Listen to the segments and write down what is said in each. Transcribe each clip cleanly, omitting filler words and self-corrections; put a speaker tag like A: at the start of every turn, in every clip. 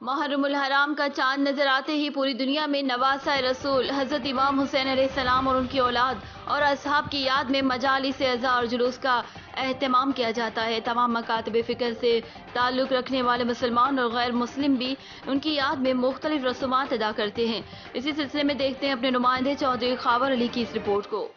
A: محرم الحرام کا چاند نظر آتے ہی پوری دنیا میں نواسہ رسول حضرت امام حسین علیہ السلام اور ان کی اولاد اور اصحاب کی یاد میں مجالس عزا اور جلوس کا اہتمام کیا جاتا ہے۔ تمام مکاتب فکر سے تعلق رکھنے والے مسلمان اور غیر مسلم بھی ان کی یاد میں مختلف رسومات ادا کرتے ہیں۔ اسی سلسلے میں دیکھتے ہیں اپنے نمائندے چودھری خاور علی کی اس رپورٹ کو۔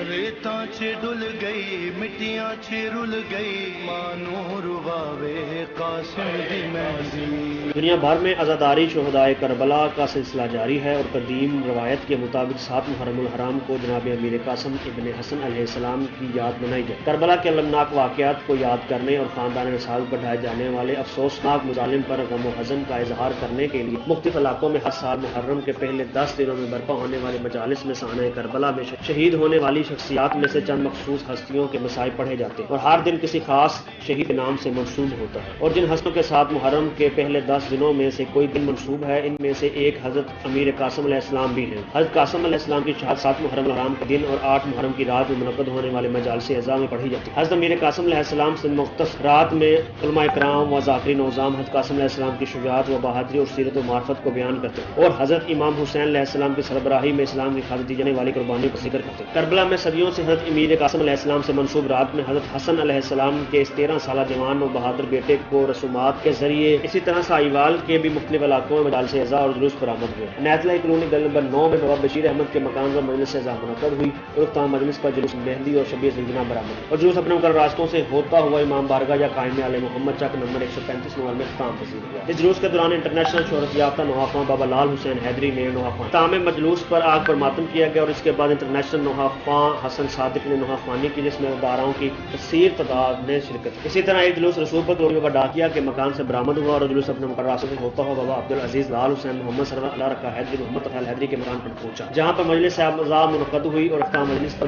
B: ریتاں چھ ڈل گئی مٹیاں چھ رل گئی مانور واوے قاسم دی مہندی۔
C: دنیا بھر میں عزاداری شہدائے کربلا کا سلسلہ جاری ہے اور قدیم روایت کے مطابق 7 محرم الحرام کو جناب امیر قاسم ابن حسن علیہ السلام کی یاد منائی جائے۔ کربلا کے المناک واقعات کو یاد کرنے اور خاندان رسالت بڑھائے جانے والے افسوسناک مظالم پر غم و حزن کا اظہار کرنے کے لیے مختلف علاقوں میں ہر سال محرم کے پہلے 10 دنوں میں برپا ہونے والے مجالس میں سانحہ کربلا میں شہید ہونے والی شخصیات میں سے چند مخصوص ہستیوں کے مسائل پڑھے جاتے ہیں اور ہر دن کسی خاص شہید کے نام سے منسوب ہوتا ہے، اور جن ہستیوں کے ساتھ محرم کے پہلے 10 دنوں میں سے کوئی دن منسوب ہے ان میں سے ایک حضرت امیر قاسم علیہ السلام بھی ہیں۔ حضرت قاسم علیہ السلام کی شہادت 7 محرم الحرام کے دن اور 8 محرم کی رات میں منعقد ہونے والے مجالس عزا میں پڑھی جاتی ہے۔ حضرت امیر قاسم علیہ السلام سے مختص رات میں علماء کرام و ذاکرین اعظام حضرت قاسم علیہ السلام کی شجاعت و بہادری اور سیرت و معرفت کو بیان کرتے ہیں اور حضرت امام حسین علیہ السلام کی سربراہی میں اسلام کی خاطر دی جانے والی قربانی کا ذکر کرتے ہیں۔ کربلا میں صدیوں سے حضرت امیر قاسم علیہ السلام سے منسوب رات میں حضرت حسن علیہ السلام کے اس 13 سالہ جوان و بہادر بیٹے کو رسومات کے ذریعے اسی طرح سائیوال کے بھی مختلف علاقوں میں مجالس عزا اور جلوس برآمد ہوئے۔ عنایت اللہ کالونی گلی نمبر 9 میں نواب بشیر احمد کے مکان پر مجلس عزا منعقد ہوئی اور اختتام مجلس پر جلوس مہندی اور شبیہ سنجنا برآمد ہوئی اور جلوس اپنے مقررہ راستوں سے ہوتا ہوا امام بارگاہ یا قائم آل محمد چک نمبر 135 نوال میں اختتام پذیر ہوا۔ اس جلوس کے دوران انٹرنیشنل شہرت یافتہ نوحہ خواں بابا لال حسین حیدری نے نوحہ خواں اختتام مجلوس پر آگ پر ماتم کیا گیا اور اس کے بعد انٹرنیشنل نوحہ خواں حسن صادق نے نوحہ خوانی کی جس میں داراؤں کی کثیر تعداد نے شرکت کی۔ اسی طرح ایک جلوس رسول پر کالونی بابا ڈاکیہ کے مکان سے برآمد ہوا اور جلوس اپنے مقررہ راستوں سے ہوتا ہوا بابا عبدالعزیز لال حسین محمد سرور اللہ رکھا حیدری محمد طفیل حیدری کے مکان پر پہنچا، جہاں پر مجلس عزا منعقد ہوئی اور اختتام مجلس پر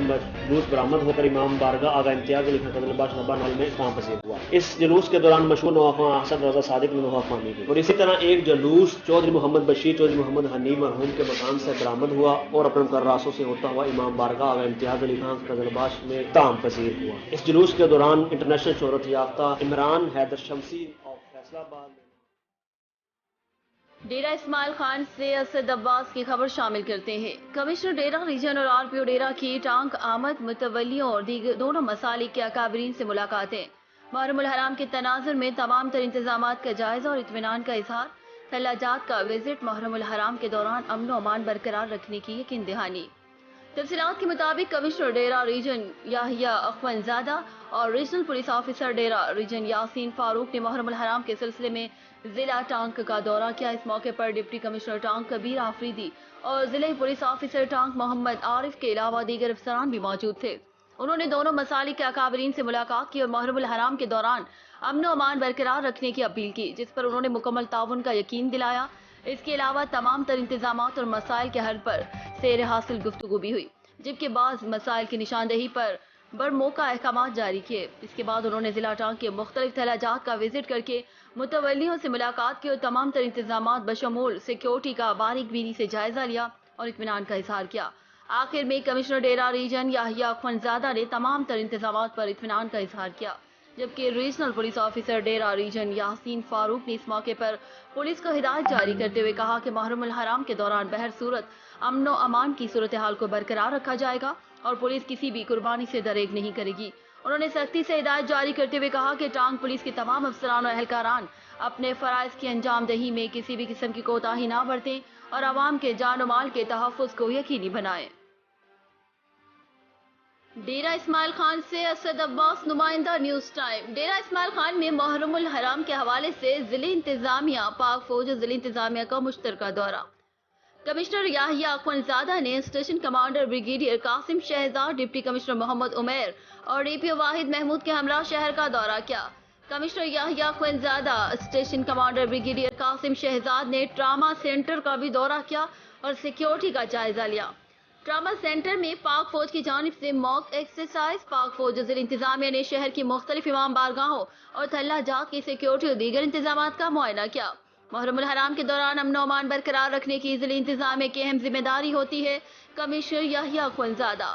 C: جلوس برآمد ہو کر امام بارگاہ آغا امتیاز علی خان قدر الباش نبان ہال میں اختتام پذیر ہوا۔ اس جلوس کے دوران مشہور نوحہ خواں حسن رضا صادق نے نوحہ خوانی کی اور اسی طرح ایک جلوس چودھری محمد بشیر چودھری محمد حنیف مرحوم کے مکان سے برآمد ہوا اور اپنے مقررہ راستوں سے ہوتا ہوا امام بارگاہ آغا امتیاز علی خان قدر الباش میں اختتام پذیر ہوا۔ اس جلوس کے دوران انٹرنیشنل شہرت یافتہ عمران حیدر شمسی اور فیصل آباد
A: ڈیرہ اسماعیل خان سے اسد عباس کی خبر شامل کرتے ہیں۔ کمشنر ڈیرہ ریجن اور RPO ڈیرہ کی ٹانک آمد متولیوں اور دیگر دونوں مسالک کے اکابرین سے ملاقاتیں۔ محرم الحرام کے تناظر میں تمام تر انتظامات کا جائزہ اور اطمینان کا اظہار۔ تھلاجات کا وزٹ محرم الحرام کے دوران امن و امان برقرار رکھنے کی یقین دہانی۔ تفصیلات کے مطابق کمشنر ڈیرہ ریجن یاحییٰ اخونزادہ اور ریجنل پولیس آفیسر ڈیرہ ریجن یاسین فاروق نے محرم الحرام کے سلسلے میں ضلع ٹانک کا دورہ کیا۔ اس موقع پر ڈپٹی کمشنر ٹانک کبیر آفریدی اور ضلع پولیس آفیسر ٹانک محمد عارف کے علاوہ دیگر افسران بھی موجود تھے۔ انہوں نے دونوں مسالک کے اکابرین سے ملاقات کی اور محرم الحرام کے دوران امن و امان برقرار رکھنے کی اپیل کی، جس پر انہوں نے مکمل تعاون کا یقین دلایا۔ اس کے علاوہ تمام تر انتظامات اور مسائل کے حل پر سیر حاصل گفتگو بھی ہوئی، جبکہ بعض مسائل کی نشاندہی پر برموقع احکامات جاری کیے۔ اس کے بعد انہوں نے ضلع ٹانک کے مختلف تھلاجات کا وزٹ کر کے متولیوں سے ملاقات کی اور تمام تر انتظامات بشمول سیکیورٹی کا باریک بینی سے جائزہ لیا اور اطمینان کا اظہار کیا۔ آخر میں کمشنر ڈیرہ ریجن یاحییٰ اخونزادہ نے تمام تر انتظامات پر اطمینان کا اظہار کیا، جبکہ ریجنل پولیس آفیسر ڈیرہ ریجن یاسین فاروق نے اس موقع پر پولیس کو ہدایت جاری کرتے ہوئے کہا کہ محرم الحرام کے دوران بہر صورت امن و امان کی صورتحال کو برقرار رکھا جائے گا اور پولیس کسی بھی قربانی سے دریغ نہیں کرے گی۔ انہوں نے سختی سے ہدایت جاری کرتے ہوئے کہا کہ ٹانک پولیس کے تمام افسران اور اہلکاران اپنے فرائض کی انجام دہی میں کسی بھی قسم کی کوتاہی نہ برتیں اور عوام کے جان و مال کے تحفظ کو یقینی بنائیں۔ ڈیرہ اسماعیل خان سے اسد عباس نمائندہ نیوز ٹائم۔ ڈیرہ اسماعیل خان میں محرم الحرام کے حوالے سے ضلع انتظامیہ پاک فوج اور ضلع انتظامیہ کا مشترکہ دورہ۔ کمشنر یاحییٰ اخونزادہ نے station commander brigadier Qasim Shahzad, deputy commissioner Muhammad Umair اور DPO واحد محمود کے ہمراہ شہر کا دورہ کیا۔ Commissioner Yahya Akhunzada, station commander brigadier Qasim Shahzad نے ٹراما سینٹر کا بھی دورہ کیا اور سیکیورٹی کا جائزہ لیا۔ ٹراما سینٹر میں پاک فوج کی جانب سے موک ایکسرسائز، پاک فوج اور ضلع انتظامیہ نے شہر کی مختلف امام بارگاہوں اور تھلاجات کی سیکیورٹی اور دیگر انتظامات کا معائنہ کیا۔ محرم الحرام کے دوران امن و امان برقرار رکھنے کی ضلع انتظامیہ کی اہم ذمہ داری ہوتی ہے۔ کمشنر یاحییٰ اخونزادہ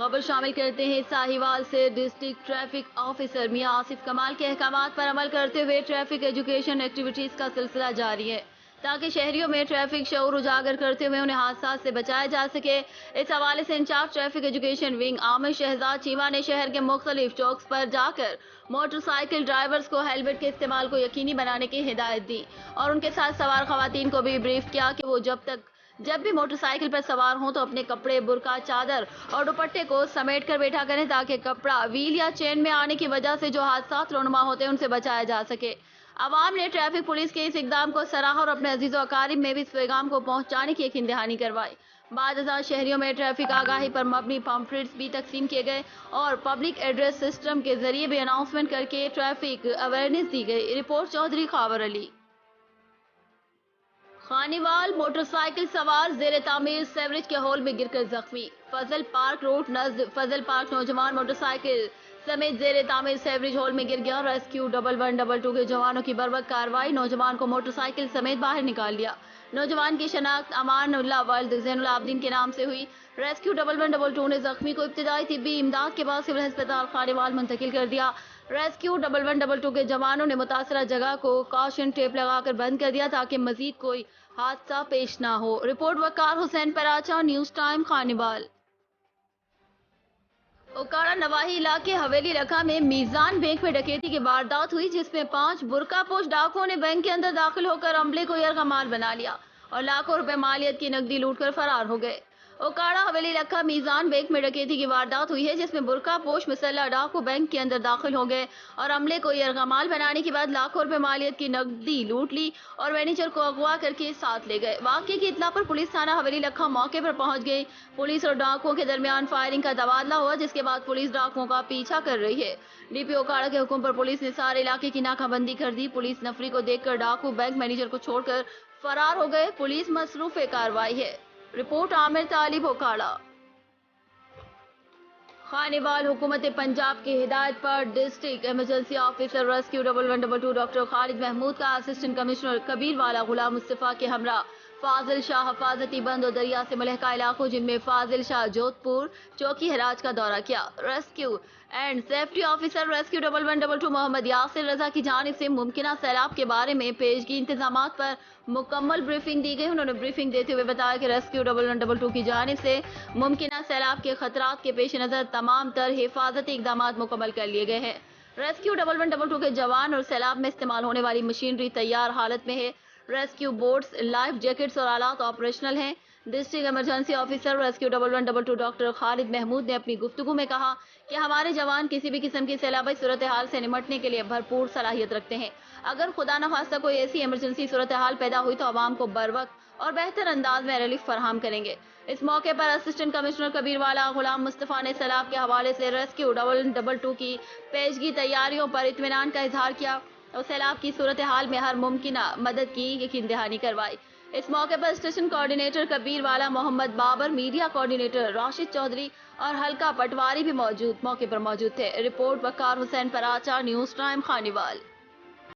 A: خبر شامل کرتے ہیں ساہیوال سے۔ ڈسٹرکٹ ٹریفک آفیسر میاں آصف کمال کے احکامات پر عمل کرتے ہوئے ٹریفک ایجوکیشن ایکٹیویٹیز کا سلسلہ جاری ہے تاکہ شہریوں میں ٹریفک شعور اجاگر کرتے ہوئے انہیں حادثات سے بچایا جا سکے۔ اس حوالے سے انچارج ٹریفک ایجوکیشن ونگ عامر شہزاد چیمہ نے شہر کے مختلف چوکس پر جا کر موٹر سائیکل ڈرائیورز کو ہیلمٹ کے استعمال کو یقینی بنانے کی ہدایت دی اور ان کے ساتھ سوار خواتین کو بھی بریف کیا کہ وہ جب بھی موٹر سائیکل پر سوار ہوں تو اپنے کپڑے، برقع، چادر اور دوپٹے کو سمیٹ کر بیٹھا کریں تاکہ کپڑا ویل یا چین میں آنے کی وجہ سے جو حادثات رونما ہوتے ہیں ان سے بچایا جا سکے۔ عوام نے ٹریفک پولیس کے اس اقدام کو سراہا اور اپنے عزیز و اقارب میں بھی اس پیغام کو پہنچانے کی یقین دہانی کروائی۔ بعد ازاں شہریوں میں ٹریفک آگاہی پر مبنی پمفلٹس بھی تقسیم کیے گئے اور پبلک ایڈریس سسٹم کے ذریعے بھی اناؤنسمنٹ کر کے ٹریفک اویئرنیس دی گئی۔ رپورٹ چودھری خاور علی۔ خانیوال موٹر سائیکل سوار زیر تعمیر سیوریج کے ہول میں گر کر زخمی۔ فضل پارک روڈ نزد فضل پارک نوجوان موٹر سائیکل سمیت زیر تعمیر سیوریج ہول میں گر گیا۔ ریسکیو 1112 کے جوانوں کی بروقت کارروائی نوجوان کو موٹر سائیکل سمیت باہر نکال لیا۔ نوجوان کی شناخت امان اللہ ولد زین العابدین کے نام سے ہوئی۔ ریسکیو 1112 نے زخمی کو ابتدائی طبی امداد کے بعد سول ہسپتال خانیوال منتقل کر دیا۔ ریسکیو 1112 کے جوانوں نے متاثرہ جگہ کو کاشن ٹیپ لگا کر بند کر دیا تاکہ مزید کوئی حادثہ پیش نہ ہو۔ رپورٹ وقار حسین پراچا، نیوز ٹائم خانیوال۔ اوکاڑا نواحی علاقے حویلی رکھا میں میزان بینک میں ڈکیتی کی واردات ہوئی جس میں 5 برقع پوش ڈاکوؤں نے بینک کے اندر داخل ہو کر عملے کو یرغمال بنا لیا اور لاکھوں روپے مالیت کی نقدی لوٹ کر فرار ہو گئے۔ اوکاڑا حویلی رکھا میزان بینک میں ڈکیتی کی واردات ہوئی ہے جس میں برقع پوش مسلح ڈاکو بینک کے اندر داخل ہو گئے اور عملے کو یرغمال بنانے کے بعد لاکھوں روپے مالیت کی نقدی لوٹ لی اور مینیجر کو اغوا کر کے ساتھ لے گئے۔ واقعے کی اطلاع پر پولیس تھانہ حویلی رکھا موقع پر پہنچ گئی۔ پولیس اور ڈاکوؤں کے درمیان فائرنگ کا تبادلہ ہوا جس کے بعد پولیس ڈاکوؤں کا پیچھا کر رہی ہے۔ ڈی پی اوکاڑا کے حکم پر پولیس نے سارے علاقے کی ناکہ بندی کر دی۔ پولیس نفری کو دیکھ کر ڈاکو بینک مینیجر کو چھوڑ کر فرار ہو گئے۔ پولیس مصروف کارروائی ہے۔ رپورٹ عامر طالب اوکاڑا۔ خانیوال حکومت پنجاب کی ہدایت پر district emergency officer rescue 1112 doctor Khalid Mahmood کا اسسٹنٹ کمشنر کبیر والا غلام مصطفیٰ کے ہمراہ فاضل شاہ حفاظتی بند و دریا سے ملحقہ علاقوں جن میں فاضل شاہ جودھ پور چوکی ہراج کا دورہ کیا۔ Rescue and safety officer rescue 1112 محمد یاسر رضا کی جانب سے ممکنہ سیلاب کے بارے میں پیشگی انتظامات پر مکمل بریفنگ دی گئی۔ انہوں نے بریفنگ دیتے ہوئے بتایا کہ ریسکیو 1112 کی جانب سے ممکنہ سیلاب کے خطرات کے پیش نظر تمام تر حفاظتی اقدامات مکمل کر لیے گئے ہیں۔ ریسکیو 1112 کے جوان اور سیلاب میں استعمال ہونے والی مشینری تیار حالت میں ہے۔ ریسکیو بوٹس، لائف جیکٹس اور آلات آپریشنل ہیں۔ District emergency officer rescue 1112 doctor Khalid Mahmood نے اپنی گفتگو میں کہا کہ ہمارے جوان کسی بھی قسم کی سیلابی صورتحال سے نمٹنے کے لیے بھرپور صلاحیت رکھتے ہیں۔ اگر خدا نخواستہ کوئی ایسی ایمرجنسی صورتحال پیدا ہوئی تو عوام کو بروقت اور بہتر انداز میں ریلیف فراہم کریں گے۔ اس موقع پر اسسٹنٹ کمشنر کبیر والا غلام مصطفیٰ نے سیلاب کے حوالے سے ریسکیو 1112 کی پیشگی تیاریوں پر اطمینان کا اظہار کیا اور سیلاب کی صورتحال میں ہر ممکنہ مدد کی یقین دہانی کروائی۔ اس موقع پر اسٹیشن کوآرڈینیٹر کبیر والا محمد بابر، میڈیا کوآرڈینیٹر راشد چودھری اور حلقہ پٹواری بھی موقع پر موجود تھے۔ رپورٹ وقار حسین پراچا، نیوز ٹائم خانیوال۔